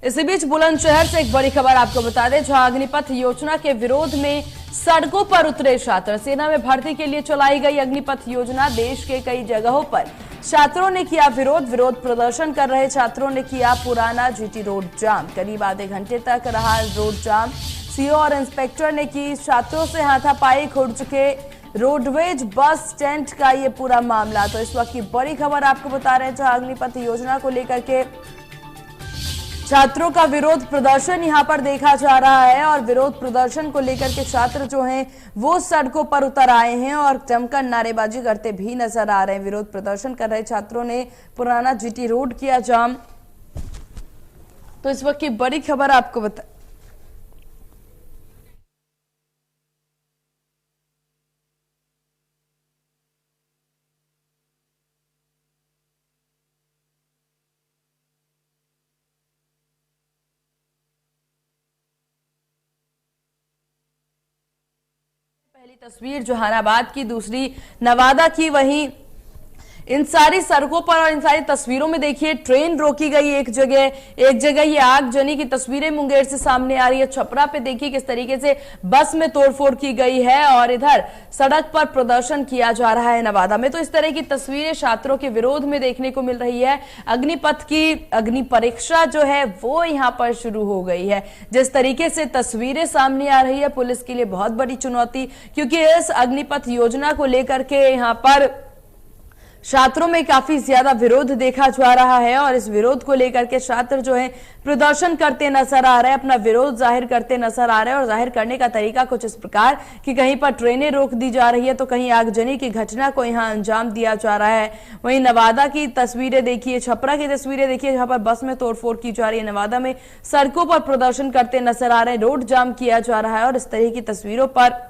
इसी बीच बुलंदशहर से एक बड़ी खबर आपको बता दें, जहां अग्निपथ योजना के विरोध में सड़कों पर उतरे छात्र। सेना में भर्ती के लिए चलाई गई अग्निपथ योजना देश के कई जगहों पर छात्रों ने किया विरोध प्रदर्शन कर रहे छात्रों ने किया पुराना जीटी रोड जाम। करीब आधे घंटे तक रहा रोड जाम। सीओ और इंस्पेक्टर ने की छात्रों से हाथापाई, खुड़ चुके रोडवेज बस स्टैंड का ये पूरा मामला। तो इस वक्त की बड़ी खबर आपको बता रहे हैं, जहां अग्निपथ योजना को लेकर के छात्रों का विरोध प्रदर्शन यहां पर देखा जा रहा है और विरोध प्रदर्शन को लेकर के छात्र जो हैं वो सड़कों पर उतर आए हैं और जमकर नारेबाजी करते भी नजर आ रहे हैं। विरोध प्रदर्शन कर रहे छात्रों ने पुराना जीटी रोड किया जाम। तो इस वक्त की बड़ी खबर आपको बता पहली तस्वीर जहानाबाद की, दूसरी नवादा की। वहीं इन सारी सड़कों पर और इन सारी तस्वीरों में देखिए ट्रेन रोकी गई एक जगह ये आगजनी की तस्वीरें मुंगेर से सामने आ रही है। छपरा पे देखिए किस तरीके से बस में तोड़फोड़ की गई है और इधर सड़क पर प्रदर्शन किया जा रहा है नवादा में। तो इस तरह की तस्वीरें छात्रों के विरोध में देखने को मिल रही है। अग्निपथ की अग्नि परीक्षा जो है वो यहां पर शुरू हो गई है। जिस तरीके से तस्वीरें सामने आ रही है, पुलिस के लिए बहुत बड़ी चुनौती, क्योंकि इस अग्निपथ योजना को लेकर के यहां पर छात्रों में काफी ज्यादा विरोध देखा जा रहा है और इस विरोध को लेकर के छात्र जो है प्रदर्शन करते नजर आ रहे हैं, अपना विरोध जाहिर करते नजर आ रहे हैं। और जाहिर करने का तरीका कुछ इस प्रकार कि कहीं पर ट्रेनें रोक दी जा रही है तो कहीं आगजनी की घटना को यहां अंजाम दिया जा रहा है। वहीं नवादा की तस्वीरें देखिए, छपरा की तस्वीरें देखिए, जहां पर बस में तोड़फोड़ की जा रही है। नवादा में सड़कों पर प्रदर्शन करते नजर आ रहे हैं, रोड जाम किया जा रहा है और इस तरह की तस्वीरों पर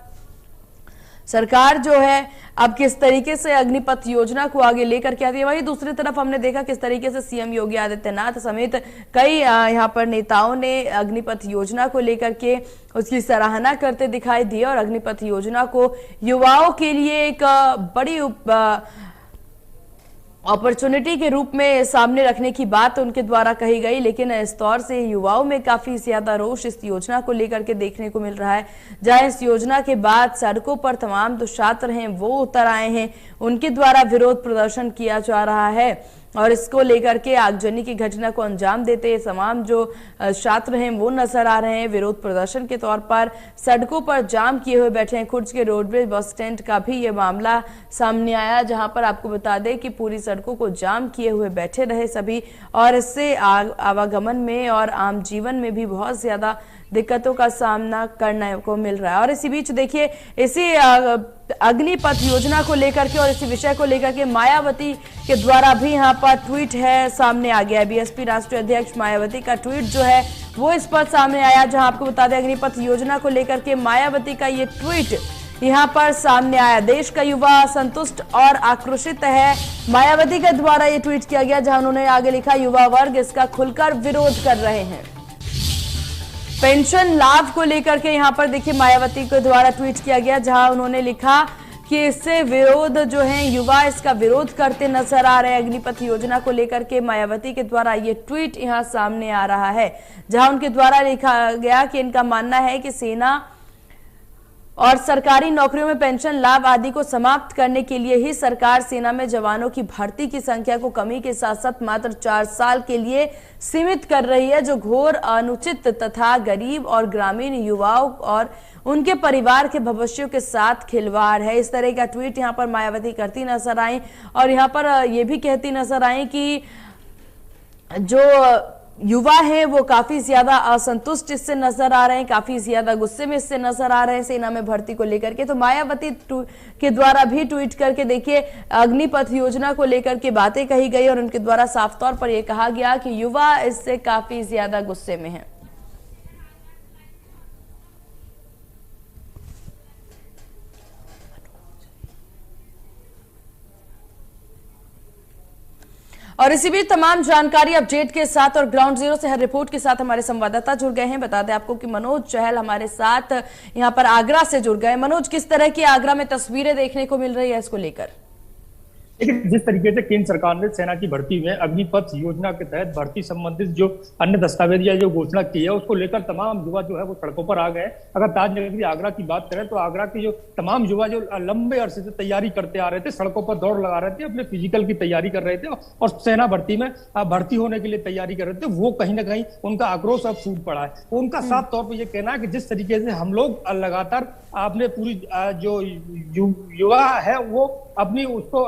सरकार जो है अब किस तरीके से अग्निपथ योजना को आगे लेकर के आती है। वहीं दूसरी तरफ हमने देखा किस तरीके से सीएम योगी आदित्यनाथ समेत कई यहाँ पर नेताओं ने अग्निपथ योजना को लेकर के उसकी सराहना करते दिखाई दिए और अग्निपथ योजना को युवाओं के लिए एक बड़ी अपॉर्चुनिटी के रूप में सामने रखने की बात उनके द्वारा कही गई। लेकिन इस तौर से युवाओं में काफी ज्यादा रोष इस योजना को लेकर के देखने को मिल रहा है, जहां इस योजना के बाद सड़कों पर तमाम जो छात्र हैं वो उतर आए हैं, उनके द्वारा विरोध प्रदर्शन किया जा रहा है और इसको लेकर के आगजनी की घटना को अंजाम देते तमाम जो छात्र हैं वो नजर आ रहे हैं। विरोध प्रदर्शन के तौर पर सड़कों पर जाम किए हुए बैठे हैं। खुर्ज के रोडवेज बस स्टैंड का भी ये मामला सामने आया, जहां पर आपको बता दें कि पूरी सड़कों को जाम किए हुए बैठे रहे सभी और इससे आवागमन में और आम जीवन में भी बहुत ज्यादा दिक्कतों का सामना करने को मिल रहा है। और इसी बीच देखिए इसी अग्निपथ योजना को लेकर के और इसी विषय को लेकर के मायावती के द्वारा भी यहाँ पर ट्वीट है सामने आ गया है। बीएसपी राष्ट्रीय अध्यक्ष मायावती का ट्वीट जो है वो इस पर सामने आया, जहां आपको बता दें अग्निपथ योजना को लेकर के मायावती का ये ट्वीट यहाँ पर सामने आया। देश का युवा असंतुष्ट और आक्रोशित है, मायावती के द्वारा ये ट्वीट किया गया, जहां उन्होंने आगे लिखा युवा वर्ग इसका खुलकर विरोध कर रहे हैं। पेंशन लाभ को लेकर के यहाँ पर देखिए मायावती के द्वारा ट्वीट किया गया, जहां उन्होंने लिखा कि इससे विरोध जो है युवा इसका विरोध करते नजर आ रहे हैं। अग्निपथ योजना को लेकर के मायावती के द्वारा ये ट्वीट यहाँ सामने आ रहा है, जहां उनके द्वारा लिखा गया कि इनका मानना है कि सेना और सरकारी नौकरियों में पेंशन लाभ आदि को समाप्त करने के लिए ही सरकार सेना में जवानों की भर्ती की संख्या को कमी के साथ साथ मात्र 4 साल के लिए सीमित कर रही है, जो घोर अनुचित तथा गरीब और ग्रामीण युवाओं और उनके परिवार के भविष्य के साथ खिलवाड़ है। इस तरह का ट्वीट यहां पर मायावती करती नजर आई और यहां पर यह भी कहती नजर आई कि जो युवा हैं वो काफी ज्यादा असंतुष्ट इससे नजर आ रहे हैं, काफी ज्यादा गुस्से में इससे नजर आ रहे हैं सेना में भर्ती को लेकर के। तो मायावती के द्वारा भी ट्वीट करके देखिए अग्निपथ योजना को लेकर के बातें कही गई और उनके द्वारा साफ तौर पर यह कहा गया कि युवा इससे काफी ज्यादा गुस्से में है। और इसी बीच तमाम जानकारी अपडेट के साथ और ग्राउंड जीरो से हर रिपोर्ट के साथ हमारे संवाददाता जुड़ गए हैं। बता दें आपको कि मनोज चहल हमारे साथ यहां पर आगरा से जुड़ गए। मनोज, किस तरह की आगरा में तस्वीरें देखने को मिल रही है इसको लेकर? लेकिन जिस तरीके से केंद्र सरकार ने सेना की भर्ती में अग्निपथ योजना के तहत भर्ती संबंधित जो अन्य दस्तावेज या जो घोषणा की है, उसको लेकर तमाम युवा जो है वो सड़कों पर आ गए। अगर ताजनगरी आगरा की बात करें तो आगरा के जो तमाम युवा जो लंबे अरसे से तैयारी करते आ रहे थे, सड़कों पर दौड़ लगा रहे थे, अपने फिजिकल की तैयारी कर रहे थे और सेना भर्ती में भर्ती होने के लिए तैयारी कर रहे थे, वो कहीं ना कहीं उनका आक्रोश अब फूट पड़ा है। उनका साफ तौर पर यह कहना है कि जिस तरीके से हम लोग लगातार आपने पूरी जो युवा है वो अपनी उसको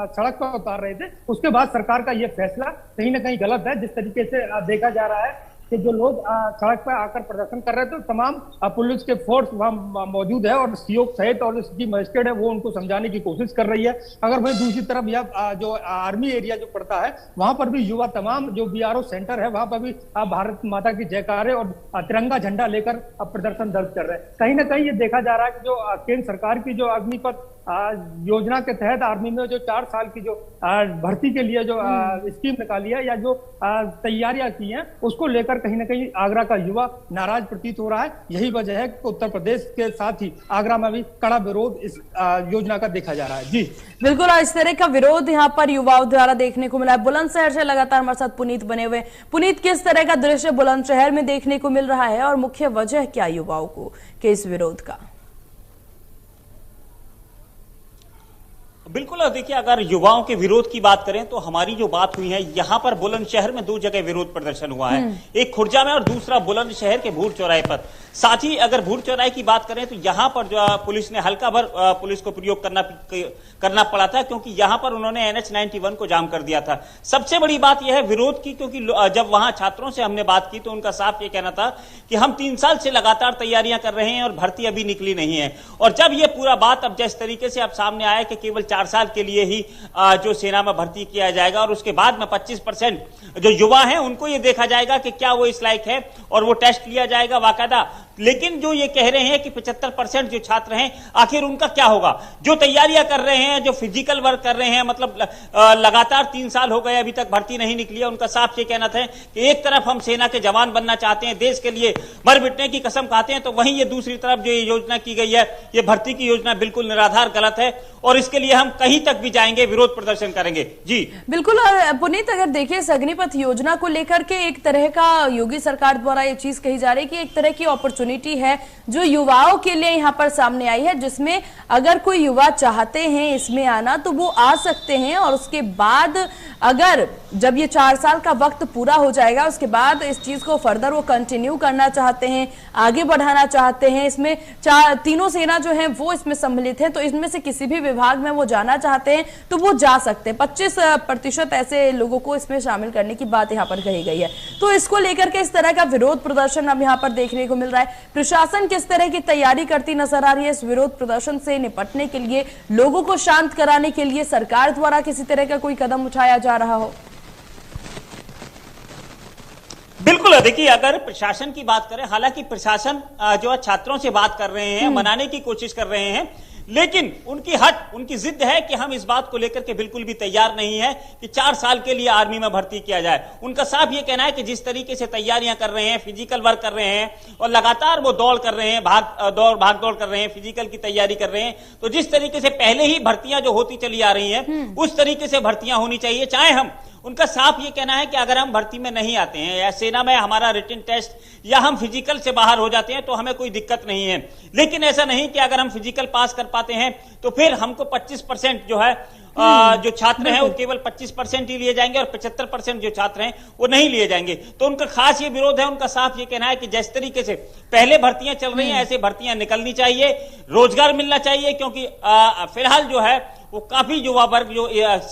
सड़क पर उतार रहे थे, उसके बाद सरकार का ये फैसला कहीं ना कहीं गलत है। जिस तरीके से देखा जा रहा है कि जो लोग सड़क पर आकर प्रदर्शन कर रहे थे, तो तमाम पुलिस के फोर्स वहां मौजूद है और सीओ सहित और सिटी मजिस्ट्रेट है वो उनको समझाने की कोशिश कर रही है। अगर वही दूसरी तरफ यह जो आर्मी एरिया जो पड़ता है, वहां पर भी युवा तमाम जो बीआरओ सेंटर है वहां पर भी भारत माता की जयकारे और तिरंगा झंडा लेकर प्रदर्शन दर्ज कर रहे हैं। कहीं ना कहीं ये देखा जा रहा है कि जो केंद्र सरकार की जो अग्निपथ योजना के तहत आर्मी में जो 4 साल की जो भर्ती के लिए जो स्कीम निकाली है या जो तैयारियां की हैं, उसको लेकर कहीं ना कहीं आगरा का युवा नाराज प्रतीत हो रहा है। यही वजह है कि उत्तर प्रदेश के साथ ही आगरा में भी कड़ा विरोध इस योजना का देखा जा रहा है। जी बिल्कुल, इस तरह का विरोध यहाँ पर युवाओं द्वारा देखने को मिला है। बुलंदशहर से लगातार हमारे साथ पुनीत बने हुए। पुनीत, किस तरह का दृश्य बुलंदशहर में देखने को मिल रहा है और मुख्य वजह क्या युवाओं को के इस विरोध का? बिल्कुल, देखिए अगर युवाओं के विरोध की बात करें तो हमारी जो बात हुई है यहाँ पर बुलंदशहर में 2 जगह विरोध प्रदर्शन हुआ है, एक खुर्जा में और दूसरा बुलंदशहर के भूर चौराहे पर। साथ ही अगर भूर चौराहे की बात करें तो यहाँ पर जो पुलिस ने हल्का भर पुलिस को प्रयोग करना पड़ा था, क्योंकि यहाँ पर उन्होंने NH 91 को जाम कर दिया था। सबसे बड़ी बात यह है विरोध की, क्योंकि जब वहां छात्रों से हमने बात की तो उनका साफ ये कहना था कि हम 3 साल से लगातार तैयारियां कर रहे हैं और भर्ती अभी निकली नहीं है। और जब ये पूरा बात अब जिस तरीके से अब सामने आया कि केवल 4 साल के लिए ही जो सेना में भर्ती किया जाएगा और उसके बाद में 25% जो युवा हैं उनको ये देखा जाएगा कि क्या वो इस लायक है और वो टेस्ट लिया जाएगा बाकायदा। लेकिन जो ये कह रहे हैं कि 75% जो छात्र हैं, आखिर उनका क्या होगा? जो तैयारियां कर रहे हैं, जो फिजिकल वर्क कर रहे हैं, मतलब लगातार 3 साल हो गए अभी तक भर्ती नहीं निकली है, उनका साफ ये कहना था कि एक तरफ हम सेना के जवान बनना चाहते हैं, देश के लिए मर मिटने की कसम खाते हैं, तो वहीं ये दूसरी तरफ जो ये योजना की गई है, ये भर्ती की योजना बिल्कुल निराधार गलत है और इसके लिए हम कहीं तक भी जाएंगे, विरोध प्रदर्शन करेंगे। जी बिल्कुल। पुनीत, अगर देखिए इस अग्निपथ योजना को लेकर के एक तरह का योगी सरकार द्वारा ये चीज कही जा रही है कि एक तरह की अपॉर्चुनिटी है जो युवाओं के लिए यहाँ पर सामने आई है, जिसमें अगर कोई युवा चाहते हैं इसमें आना तो वो आ सकते हैं और उसके बाद अगर जब ये 4 साल का वक्त पूरा हो जाएगा उसके बाद इस चीज को फर्दर वो कंटिन्यू करना चाहते हैं, आगे बढ़ाना चाहते हैं, इसमें तीनों सेना जो है वो इसमें सम्मिलित है, तो इसमें से किसी भी विभाग में वो जाना चाहते हैं तो वो जा सकते हैं। 25% ऐसे लोगों को इसमें शामिल करने की बात यहाँ पर कही गई है। तो इसको लेकर के इस तरह का विरोध प्रदर्शन अब यहाँ पर देखने को मिल रहा है। प्रशासन किस तरह की तैयारी करती नजर आ रही है इस विरोध प्रदर्शन से निपटने के लिए, लोगों को शांत कराने के लिए सरकार द्वारा किसी तरह का कोई कदम उठाया जा रहा हो? बिल्कुल, देखिए अगर प्रशासन की बात करें, हालांकि प्रशासन जो है छात्रों से बात कर रहे हैं, मनाने की कोशिश कर रहे हैं, लेकिन उनकी जिद है कि हम इस बात को लेकर के बिल्कुल भी तैयार नहीं है कि 4 साल के लिए आर्मी में भर्ती किया जाए। उनका साफ ये कहना है कि जिस तरीके से तैयारियां कर रहे हैं, फिजिकल वर्क कर रहे हैं और लगातार वो दौड़ कर रहे हैं, भाग दौड़ कर रहे हैं, फिजिकल की तैयारी कर रहे हैं, तो जिस तरीके से पहले ही भर्तियां जो होती चली आ रही हैं उस तरीके से भर्तियां होनी चाहिए। चाहे हम, उनका साफ ये कहना है कि अगर हम भर्ती में नहीं आते हैं या सेना में हमारा रिटन टेस्ट या हम फिजिकल से बाहर हो जाते हैं तो हमें कोई दिक्कत नहीं है, लेकिन ऐसा नहीं कि अगर हम फिजिकल पास कर पाते हैं तो फिर हमको 25% जो है जो छात्र हैं वो केवल 25% ही लिए जाएंगे और 75% जो छात्र हैं वो नहीं लिए जाएंगे। तो उनका खास ये विरोध है, उनका साफ ये कहना है कि जिस तरीके से पहले भर्तियां चल रही हैं ऐसे भर्तियां निकलनी चाहिए, रोजगार मिलना चाहिए, क्योंकि फिलहाल जो है वो काफी युवा वर्ग जो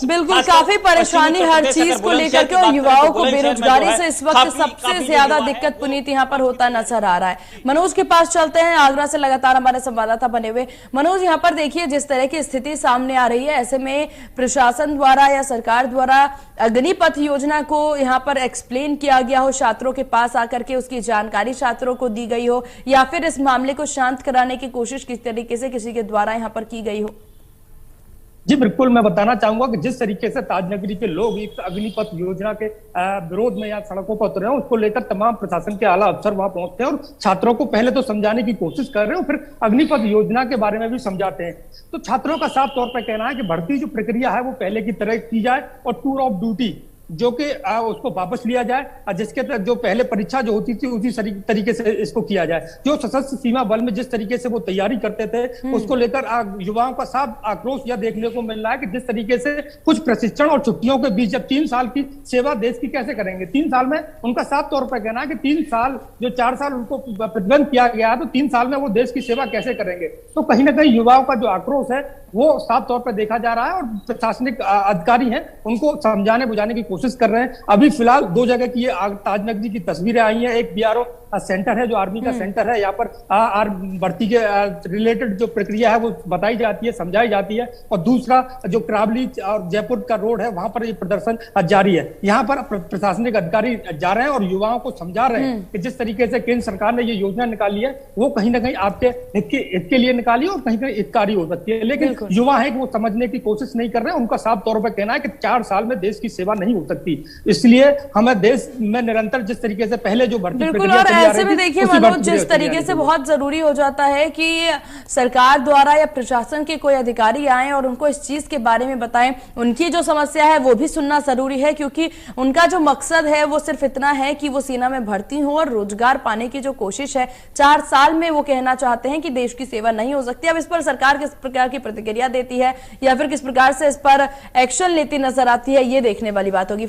बिल्कुल काफी परेशानी हर चीज को लेकर के और युवाओं को बेरोजगारी से इस वक्त सबसे ज्यादा दिक्कत पुनीत यहाँ पर होता नजर आ रहा है। मनोज के पास चलते हैं, आगरा से लगातार हमारे संवाददाता बने हुए। मनोज, यहाँ पर देखिए जिस तरह की स्थिति सामने आ रही है, ऐसे में प्रशासन द्वारा या सरकार द्वारा अग्निपथ योजना को यहाँ पर एक्सप्लेन किया गया हो, छात्रों के पास आकर के उसकी जानकारी छात्रों को दी गई हो, या फिर इस मामले को शांत कराने की कोशिश किस तरीके से किसी के द्वारा यहाँ पर की गई हो? जी बिल्कुल, मैं बताना चाहूंगा कि जिस तरीके से ताजनगरी के लोग इस अग्निपथ योजना के विरोध में या सड़कों पर उतरे हैं, उसको लेकर तमाम प्रशासन के आला अफसर वहां पहुंचते हैं और छात्रों को पहले तो समझाने की कोशिश कर रहे हैं और फिर अग्निपथ योजना के बारे में भी समझाते हैं। तो छात्रों का साफ तौर पर कहना है कि भर्ती जो प्रक्रिया है वो पहले की तरह की जाए और टूर ऑफ ड्यूटी जो कि उसको वापस लिया जाए और जिसके तहत जो पहले परीक्षा जो होती थी उसी तरीके से इसको किया जाए। जो सशस्त्र सीमा बल में जिस तरीके से वो तैयारी करते थे उसको लेकर युवाओं का साफ आक्रोश यह देखने को मिल रहा है कि जिस तरीके से कुछ प्रशिक्षण और छुट्टियों के बीच जब 3 साल की सेवा देश की कैसे करेंगे। 3 साल में उनका साफ तौर पर कहना है कि 3 साल जो 4 साल उनको प्रतिबंध किया गया है तो 3 साल में वो देश की सेवा कैसे करेंगे। तो कहीं ना कहीं युवाओं का जो आक्रोश है वो साफ तौर पर देखा जा रहा है और प्रशासनिक अधिकारी हैं उनको समझाने बुझाने की कोशिश कर रहे हैं। अभी फिलहाल 2 जगह की ताजनगरी की तस्वीरें आई हैं। एक बीआरओ सेंटर है जो आर्मी का सेंटर है, यहाँ पर भर्ती के रिलेटेड जो प्रक्रिया है वो बताई जाती है, समझाई जाती है। और दूसरा जो करावली और जयपुर का रोड है वहां पर ये प्रदर्शन जारी है। यहाँ पर प्रशासनिक अधिकारी जा रहे हैं और युवाओं को समझा रहे हैं कि जिस तरीके से केंद्र सरकार ने ये योजना निकाली है वो कहीं ना कहीं आपके हित के लिए निकाली और कहीं कहीं हितकारी हो सकती है। लेकिन युवा है कि वो समझने की कोशिश नहीं कर रहे हैं। उनका साफ तौर पर कहना है कि 4 साल में देश की सेवा नहीं हो सकती, इसलिए हमें देश में निरंतर जिस तरीके से पहले जो भर्ती प्रक्रिया ऐसे में देखिए मनोज, जिस तरीके से बहुत जरूरी हो जाता है कि सरकार द्वारा या प्रशासन के कोई अधिकारी आए और उनको इस चीज के बारे में बताएं, उनकी जो समस्या है वो भी सुनना जरूरी है, क्योंकि उनका जो मकसद है वो सिर्फ इतना है कि वो सेना में भर्ती हो और रोजगार पाने की जो कोशिश है 4 साल में वो कहना चाहते हैं कि देश की सेवा नहीं हो सकती। अब इस पर सरकार किस प्रकार की प्रतिक्रिया देती है या फिर किस प्रकार से इस पर एक्शन लेती नजर आती है, ये देखने वाली बात होगी।